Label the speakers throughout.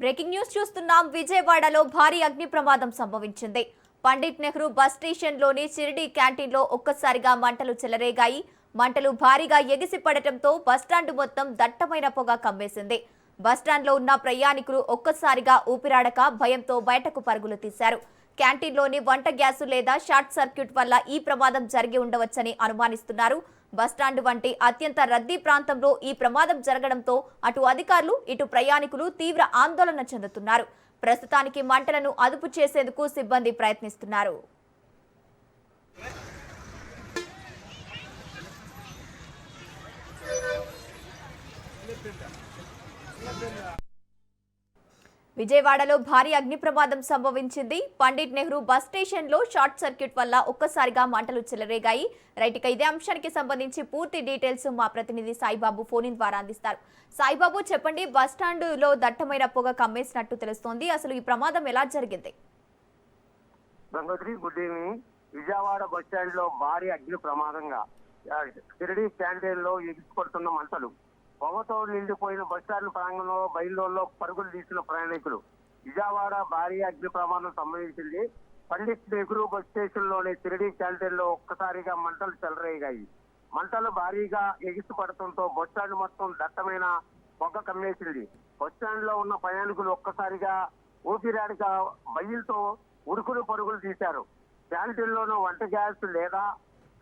Speaker 1: Breaking news చూస్తున్నాం. విజయవాడలో భారీ అగ్ని ప్రమాదం సంభవించింది. పండిట్ నెహ్రూ బస్ స్టేషన్లోని షిరిడి క్యాంటీన్లో ఒక్కసారిగా మంటలు చెలరేగాయి. మంటలు భారీగా ఎగిసిపడటంతో బస్టాండ్ మొత్తం దట్టమైన పొగ కమ్మేసింది. బస్టాండ్లో ఉన్న ప్రయాణికులు ఒక్కసారిగా ఊపిరాడక భయంతో బయటకు పరుగులు తీశారు. క్యాంటీన్లోని వంట గ్యాసు లేదా షార్ట్ సర్క్యూట్ వల్ల ఈ ప్రమాదం జరిగి ఉండవచ్చని అనుమానిస్తున్నారు. బస్టాండ్ వంటి అత్యంత రద్దీ ప్రాంతంలో ఈ ప్రమాదం జరగడంతో అటు అధికారులు ఇటు ప్రయాణికులు తీవ్ర ఆందోళన చెందుతున్నారు. ప్రస్తుతానికి మంటలను అదుపు చేసేందుకు సిబ్బంది ప్రయత్నిస్తున్నారు. విజయవాడలో భారీ అగ్ని ప్రమాదం సంభవించింది. పండిట్ నెహ్రూ బస్ స్టేషన్ లో షార్ట్ సర్క్యూట్ వల్ల ఒక్కసారిగా మంటలు చెలరేగాయి. రైట్, ఇక ఇదే అంశానికి సంబంధించి పూర్తి డీటెయిల్స్ మా ప్రతినిధి సాయిబాబు ఫోన్ ఇన్ ద్వారా అందిస్తారు. సాయిబాబు, చెప్పండి, బస్ స్టాండ్ లో దట్టమైన పొగ కమ్మేసినట్టు తెలుస్తోంది. అసలు ఈ ప్రమాదం ఎలా జరిగింది?
Speaker 2: విజయవాడ బస్ స్టాండ్ లో భారీ అగ్ని ప్రమాదంగా షిరిడి క్యాంటీన్ లో ఎగిసిపడుతున్న మంటలు, పొగతో నిండిపోయిన బస్టాండ్ ప్రాంగణంలో బయలులో పరుగులు తీసిన ప్రయాణికులు. విజయవాడ భారీ అగ్ని ప్రమాదం సంభవించింది. పండిట్ నెహ్రూ బస్ స్టేషన్ లోని షిరిడి క్యాంటీన్ లో ఒక్కసారిగా మంటలు చెలరేగాయి. మంటలు భారీగా ఎగిసిపడటంతో బస్టాండ్ మొత్తం దట్టమైన పొగ కమ్మేసింది. బస్టాండ్ లో ఉన్న ప్రయాణికులు ఒక్కసారిగా ఊపిరాడక బయలుతో ఉరుకులు పరుగులు తీశారు. క్యాంటీన్ లోనూ వంట గ్యాస్ లేదా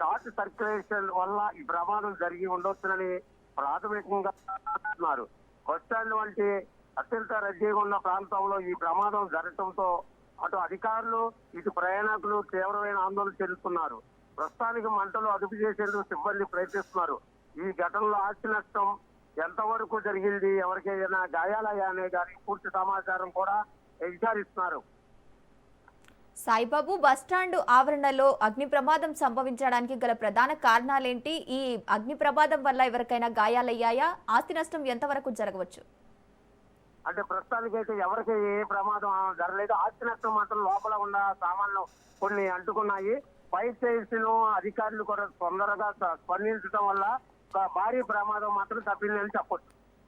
Speaker 2: షార్ట్ సర్క్యులేషన్ వల్ల ఈ ప్రమాదం జరిగి ఉండొచ్చునని ప్రాథమికంగా అంటున్నారు. బస్టాండ్ వంటి అత్యంత రద్దీగా ఉన్న ప్రాంతంలో ఈ ప్రమాదం జరగడంతో అటు అధికారులు ఇటు ప్రయాణికులు తీవ్రమైన ఆందోళన చెందుతున్నారు. ప్రస్తుతానికి మంటలు అదుపు చేసేందుకు సిబ్బంది ప్రయత్నిస్తున్నారు. ఈ ఘటనలో ఆస్తి నష్టం ఎంతవరకు జరిగింది, ఎవరికైనా గాయాలయ్యా అనే దానికి పూర్తి సమాచారం కూడా విచారిస్తున్నారు.
Speaker 1: సాయిబాబు, బస్టాండ్ ఆవరణలో అగ్ని ప్రమాదం సంభవించడానికి గల ప్రధాన కారణాలేంటి? ఈ అగ్ని ప్రమాదం వల్ల ఎవరికైనా గాయాలయ్యాయా? ఆస్తి నష్టం ఎంతవరకు జరగవచ్చు?
Speaker 2: అంటే ప్రస్తుతానికి అయితే ఎవరికి ఏ ప్రమాదం జరగలేదు. ఆస్తి నష్టం మాత్రం లోపల ఉన్న సామాన్లు కొన్ని అంటుకున్నాయి. ఫైర్ స్టేషన్ అధికారులు కూడా తొందరగా స్పందించడం వల్ల భారీ ప్రమాదం మాత్రం తప్పిందని చెప్పొచ్చు.